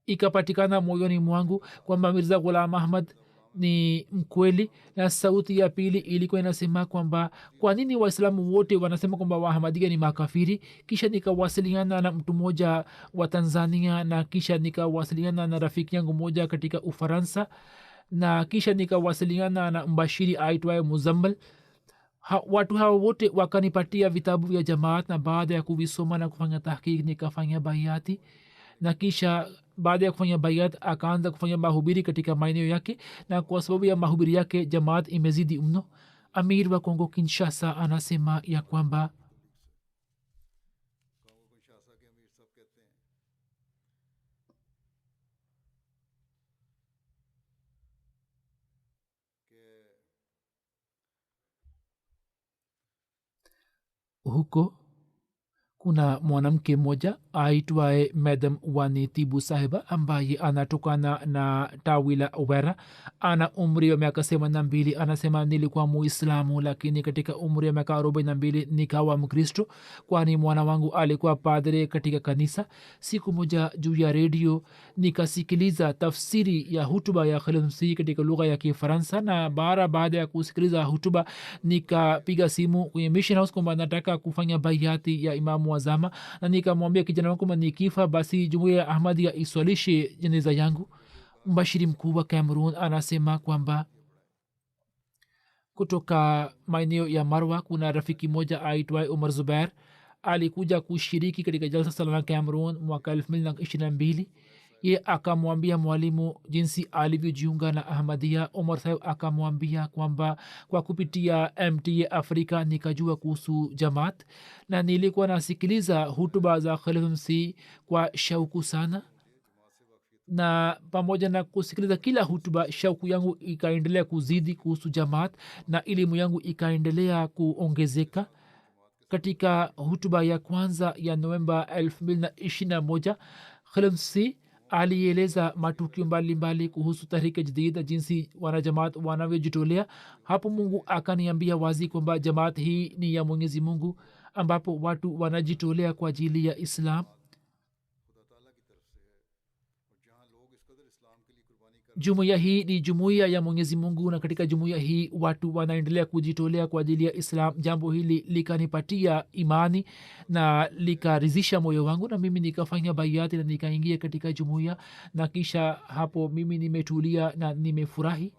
ikapatikana moyoni mwangu kwamba Mirza Ghulam Ahmad ni mkweli. Na sauti ya pili ilikuwa inasema kwamba kwa nini waislamu wote wanasema kwamba waahmadia ni makafiri. Kisha nikawasiliana na mtu mmoja wa Tanzania, na kisha nikawasiliana na rafiki yangu moja katika Ufaransa, na kisha nikawasiliana na mbashiri aitwaye Muzammal. Watu hao wote wakanipatia vitabu vya jamaat, na baada ya kuvisoma na kufanya tahkik nikafanya bayati. Na kisha baada ya kufanya bayat akaanza kufanya mahubiri katika maeneo yake, na kwa sababu ya mahubiri yake jamaat imezidi mno. Amir wa Kongo Kinshasa anasema ya kwamba huko kuna mwanamke mmoja aitwaye madam wani tibu sahiba ambaye anatokana na tawi la owera. Ana umri wa miaka 82. anasema nilikuwa muislamu, lakini katika umri wa miaka 42 nikawa mkristo, kwani mwana wangu alikuwa padre katika kanisa. Siku moja juu ya redio nikasikiliza tafsiri ya hutuba ya Khalifa Masihi katika lugha ya Kifaransa, na baada ya kusikiliza hutuba nikapiga simu kwenye mission house kwamba nataka kufanya baiati ya imamu wa zama, na nikamwambia kijana wangu kwamba nikifa basi jumuiya ya Ahmadiyya iswalishe jeneza yangu. Mbashiri mkuu wa Cameroon anasema kwamba kutoka maeneo ya Marwa kuna rafiki moja aitwaye Umar Zubair alikuja kushiriki katika jalsa salana Cameroon mwaka 2022. ye akamwambia mwalimu jinsi alivyojiunga na Ahmadiyya. Umar Sahib akamwambia kwamba kwa kupitia MTA Afrika nikajua kuhusu jamaat, na nilikuwa nasikiliza hutuba za Khalifa Masihi kwa shauku sana, na pamoja na kusikiliza kila hutuba shauku yangu ikaendelea kuzidi kuhusu jamaat na elimu yangu ikaendelea kuongezeka. Katika hutuba ya kwanza ya Novemba 2021 Khalifa Masihi alieleza matukio mbalimbali kuhusu tahriki jadid na jinsi wanajamaat wanavyojitolea. Hapo Mungu akaniambia wazi kwamba jamaat hii ni ya Mwenyezi Mungu, ambapo watu wanajitolea kwa ajili ya Islam. Jumuiya hii ni jumuiya ya Mwenyezi Mungu, na katika jumuiya hii watu wanaendelea kujitolea kwa ajili ya Islam. Jambo hili likanipatia imani na likaridhisha moyo wangu, na mimi nikafanya baiati na nikaingia katika jumuiya, na kisha hapo mimi nimetulia na nimefurahi.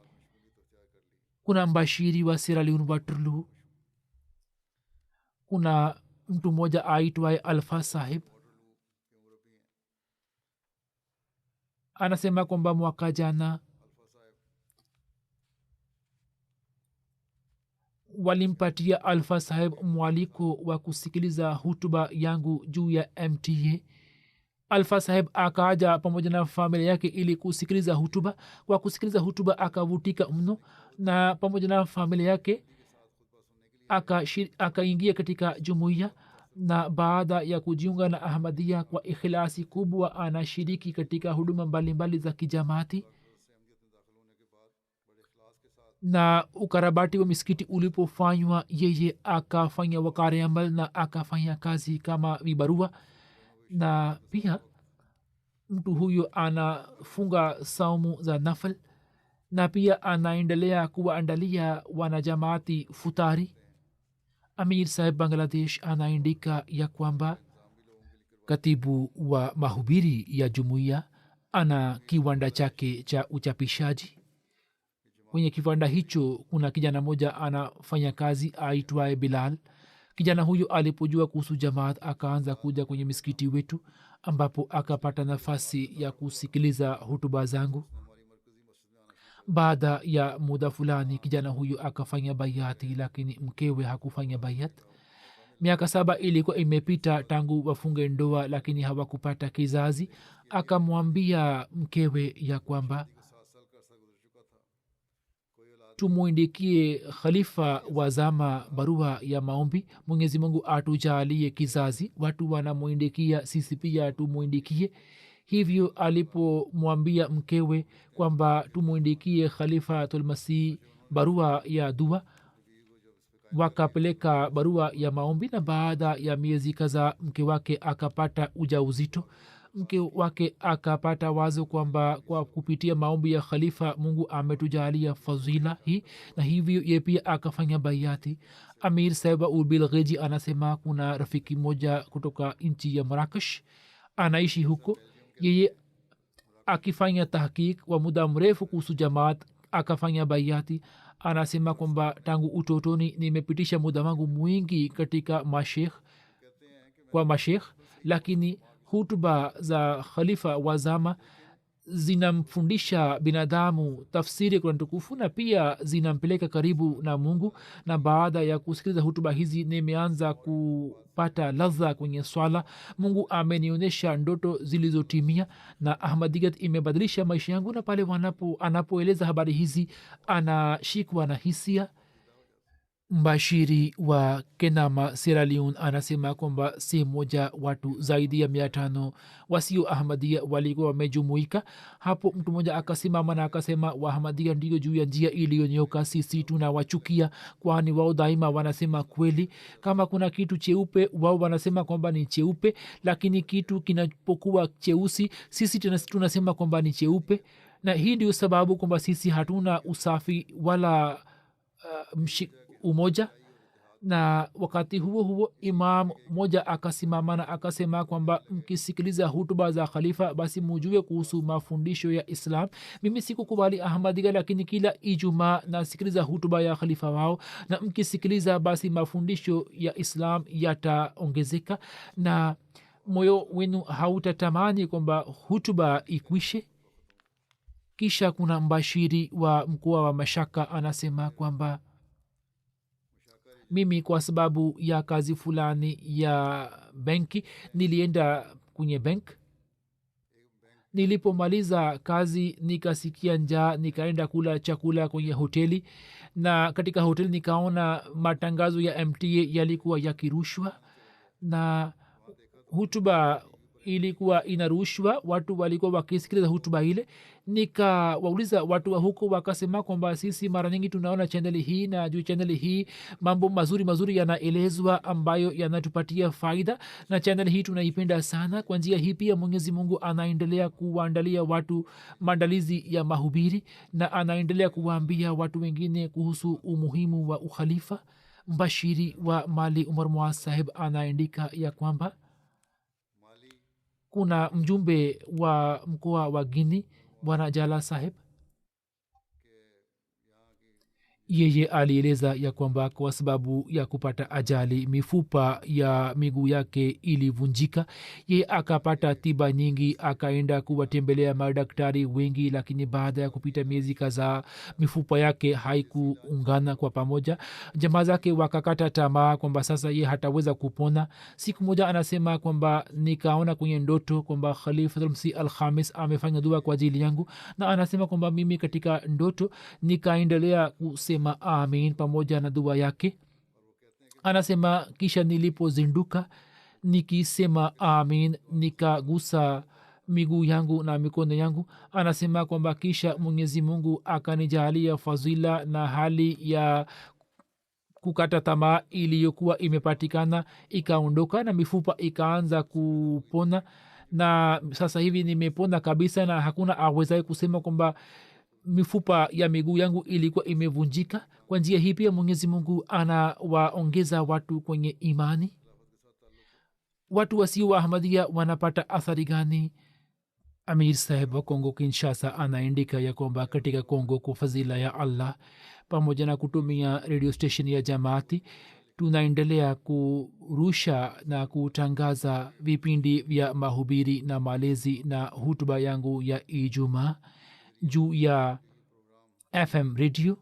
Kuna mbashiri wa Sierra Leone Waterloo, kuna mtu mmoja aitwaye Alfa Sahib, anasema kwamba mwaka jana walimpatia Alfa Sahib mwaliko wa kusikiliza hutuba yangu juu ya MTA. Alfa Sahib akaja pamoja na familia yake ili kusikiliza hutuba. Kwa kusikiliza hutuba akavutika mno, na pamoja na familia yake akaingia katika jumuiya, na baada ya kujiunga na Ahmadiyya kwa ikhlasi kubwa anashiriki katika huduma mbalimbali za kijamaati. Na ukarabati wa misikiti ulipofanywa, yeye akafanya wakari amal na akafanya kazi kama vibarua, na pia mtu huyo anafunga saumu za nafal, na pia anaendelea kuwaandalia wanajamaati futari. Amir Sahib Bangladesh anaandika ya kwamba katibu wa mahubiri ya jumuiya ana kiwanda chake cha uchapishaji. Kwenye kiwanda hicho kuna kijana moja anafanya kazi aitwaye Bilal. Kijana huyo alipojua kuhusu jamaat akaanza kuja kwenye misikiti wetu, ambapo akapata nafasi ya kusikiliza hutuba zangu. Baada ya muda fulani kijana huyo akafanya bayati, lakini mkewe hakufanya bayat. Miaka 7 ilikuwa imepita tangu wafunge ndoa, lakini hawakupata kizazi. Akamwambia mkewe ya kwamba tumuindikie khalifa wa zama barua ya maombi, Mwenyezi Mungu atujalie kizazi. Watu wanamuindikia, sisi pia tumuindikie. Hivyo alipomwambia mkewe kwamba tumuindikie Khalifatul Masih barua ya dua, wakapeleka barua ya maombi, na baada ya miezi kadhaa mke wake akapata ujauzito. Mke wake akapata wazo kwamba kwa kupitia maombi ya khalifa Mungu ametujalia fadhila hii, na hivyo ye pia akafanya bayati. Amir Sahib Bilgheji anasema kuna rafiki moja kutoka nchi ya Marrakesh anaishi huko. Yeye akifanya tahqiq wa muda mrefu kuhusu jamaat akafanya bayati. Anasema kwamba tangu utotoni nimepitisha muda wangu mwingi katika mashekh, lakini hutuba za khalifa wa zama zinamfundisha binadamu tafsiri ya Qur'an tukufu na pia zinampeleka karibu na Mungu. Na baada ya kusikiliza hutuba hizi nimeanza kupata ladha kwenye swala. Mungu amenionyesha ndoto zilizotimia, na Ahmadiyyat imebadilisha maisha yangu. Na pale anapoeleza habari hizi anashikwa na hisia. mbashiri wa kenama Sierra Leone anasema kwamba sehemu moja watu zaidi ya 500 wasio ahmadia walikuwa wamejumuika hapo. Mtu mmoja akasimama na akasema, waahmadia ndio juu ya njia iliyonyoka, sisi tunawachukia kwani wao daima wanasema kweli. Kama kuna kitu cheupe wao wanasema kwamba ni cheupe, lakini kitu kinapokuwa cheusi sisi tunasema kwamba ni cheupe. Na hii ndio sababu kwamba sisi hatuna usafi wala umoja. Na wakati huo huo imam moja akasimama na akasema kwamba mkisikiliza hutuba za khalifa basi mujue kuhusu mafundisho ya islam. Mimi sikukubali ahmadia, lakini kila ijumaa nasikiliza hutuba ya khalifa wao, na mkisikiliza basi mafundisho ya islam yataongezeka na moyo wenu hautatamani kwamba hutuba ikwishe. Kisha kuna mbashiri wa mkoa wa Mashaka anasema kwamba mimi kwa sababu ya kazi fulani ya benki nilienda kwenye bank. Nilipomaliza kazi nikasikia njaa, nikaenda kula chakula kwenye hoteli, na katika hoteli nikaona matangazo ya MTA yalikuwa yakirushwa na hutuba ilikuwa inarushwa. Watu walikuwa wakisikiliza hutuba ile. Nikawauliza watu wa huko, wakasema kwamba sisi mara nyingi tunaona chaneli hii, na juu chaneli hii mambo mazuri mazuri yanaelezwa ambayo yanatupatia faida, na chaneli hii tunaipenda sana. kwa njia hii pia Mwenyezi Mungu anaendelea kuwaandalia watu maandalizi ya mahubiri, na anaendelea kuwaambia watu wengine kuhusu umuhimu wa ukhalifa. Mbashiri wa Mali Umar Muaz Saheb anaandika ya kwamba kuna mjumbe wa mkoa wa Guinea bwana Jala Saheb, yeye alieleza ya kwamba kwa sababu ya kupata ajali mifupa ya miguu yake ilivunjika. Yeye akapata tiba nyingi, akaenda kuwatembelea madaktari wengi, lakini baada ya kupita miezi kadhaa mifupa yake haikuungana kwa pamoja. Jamaa zake wakakata tamaa kwamba sasa yeye hataweza kupona. Siku moja anasema kwamba nikaona kwenye ndoto kwamba Khalifatul Masih al-Khamis amefanya dua kwa ajili yangu, na anasema kwamba mimi katika ndoto nikaendelea kusema amin pamoja na dua yake. Anasema kisha nilipozinduka nikisema amin nikagusa miguu yangu na mikono yangu. Anasema kwamba kisha Mwenyezi Mungu akanijalia fadhila na hali ya kukata tamaa iliyokuwa imepatikana ikaondoka na mifupa ikaanza kupona, na sasa hivi nimepona kabisa, na hakuna awezaye kusema kwamba mifupa ya miguu yangu ilikuwa imevunjika. Kwa njia hii pia Mwenyezi Mungu anawaongeza watu kwenye imani. Watu wasio wa Ahmadia wanapata athari gani? Amir Saheb wa Kongo Kinshasa anaandika ya kwamba katika Kongo kwa fadhila ya Allah pamoja na kutumia radio station ya Jamaati tunaendelea kurusha na kutangaza vipindi vya mahubiri na malezi na hutuba yangu ya Ijumaa juu ya FM radio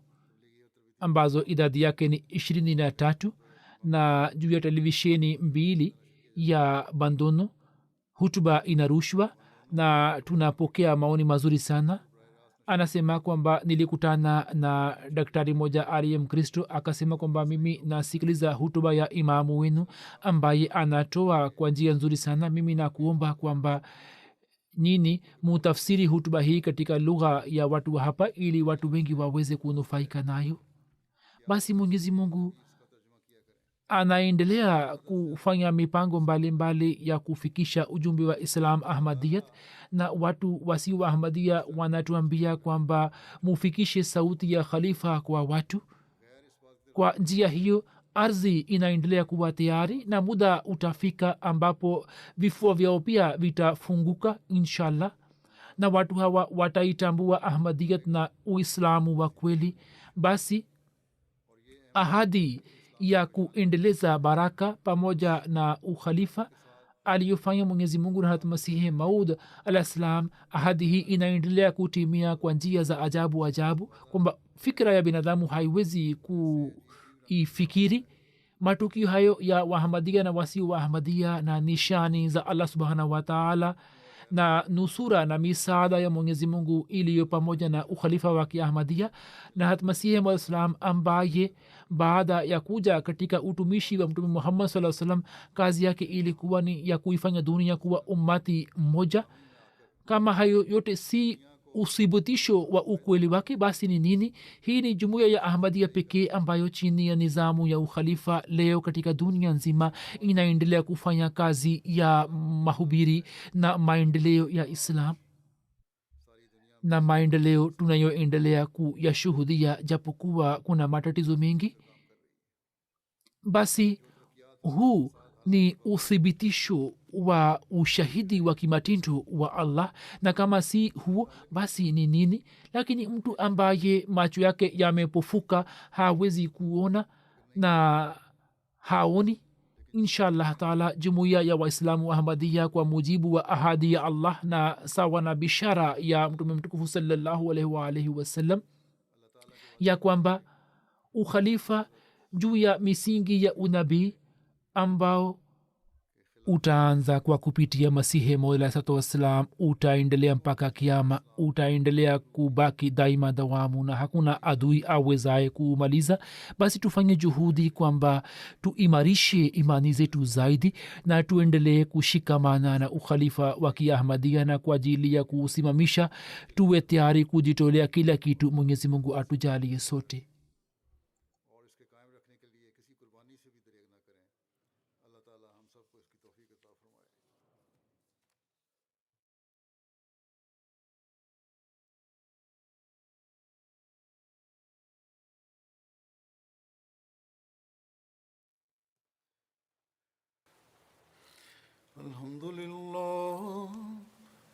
ambazo idadi yake ni 23, na juu ya televisheni 2 ya Bandono hutuba inarushwa na tunapokea maoni mazuri sana. Anasema kwamba nilikutana na daktari moja aliye Mkristo, akasema kwamba mimi nasikiliza hutuba ya imamu wenu ambaye anatoa kwa njia nzuri sana. Mimi nakuomba kwamba nini mutafsiri hutuba hii katika lugha ya watu wa hapa ili watu wengi waweze kunufaika nayo. Basi Mwenyezi Mungu anaendelea kufanya mipango mbalimbali ya kufikisha ujumbe wa Islam Ahmadiyat, na watu wasio wa Ahmadia wanatuambia kwamba mufikishe sauti ya khalifa kwa watu. Kwa njia hiyo ardhi inaendelea kuwa tayari na muda utafika ambapo vifua vyao pia vitafunguka inshallah, na watu hawa wataitambua Ahmadiyat na Uislamu wa kweli. Basi ahadi ya kuendeleza baraka pamoja na ukhalifa aliyofanya Mwenyezi Mungu na Hazrat Masihi Maud alayhisalam, ahadi hii inaendelea kutimia kwa njia za ajabu ajabu, kwamba fikra ya binadamu haiwezi kuifikiri. Matukio hayo ya Wahamadia na wasio Wahamadia na nishani za Allah subhanahu wa ta'ala na nusura na misaada ya mwenyezi mungu iliyo pamoja na ukhalifa wa kiahmadia na hatmasihi mwaislam ambaye baada ya kuja katika utumishi wa mtume muhammad saa salam kazi yake ilikuwa ni ya kuifanya dunia kuwa ummati mmoja. kama hayo yote si uthibitisho wa ukweli wake, basi ni nini? Hii ni jumuiya ya ahmadia pekee ambayo chini ya nizamu ya ukhalifa leo katika dunia nzima inaendelea kufanya kazi ya mahubiri na maendeleo ya islam, na maendeleo tunayoendelea kuyashuhudia japokuwa kuna matatizo mengi. Basi huu ni uthibitisho wa ushahidi wa kimatindo wa allah, na kama si huo basi ni nini? Lakini mtu ambaye macho yake yamepofuka hawezi kuona na haoni, inshallah taala jumuiya ya waislamu wa ahmadia kwa mujibu wa ahadi ya allah na sawa na bishara ya mtume mtukufu sallallahu alaihi wa alihi wasallam ya kwamba ukhalifa juu ya misingi ya unabii ambao utaanza kwa kupitia masihi maulsatu wassalam utaendelea mpaka kiama, utaendelea kubaki daima dawamu na hakuna adui awezaye kuumaliza. Basi tufanye juhudi kwamba tuimarishe imani zetu zaidi na tuendelee kushikamana na ukhalifa wa kiahmadia, na kwa ajili ya kuusimamisha tuwe tayari kujitolea kila kitu. mwenyezi mungu atujalie sote.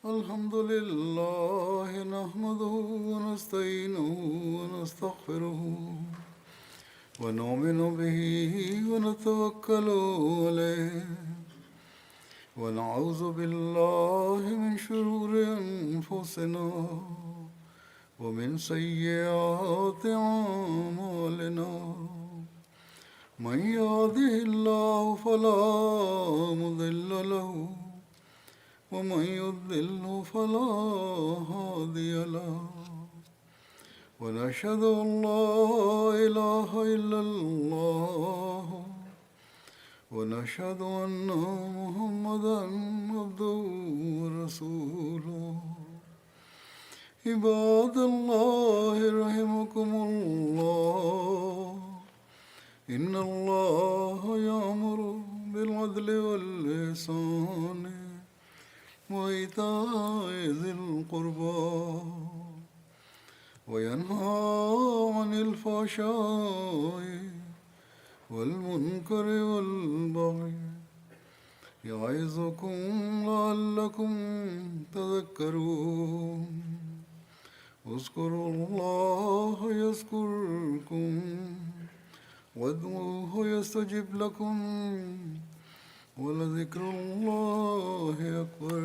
الحمد لله نحمده ونستعينه ونستغفره ونؤمن به ونتوكل عليه ونعوذ بالله من شرور أنفسنا ومن سيئات أعمالنا. من يهده الله فلا مضل له ومن يضلل فلا هادي له. ونشهد أن لا إله إلا الله ونشهد أن محمدا عبده ورسوله. عباد الله رحمكم الله، إن الله يأمر بالعدل والإحسان وإيتاء ذي القربى وينهى عن الفحشاء والمنكر والبغي يعظكم لعلكم تذكرون. اذكروا الله يذكركم وادعوه يستجب لكم ولذكر الله أكبر.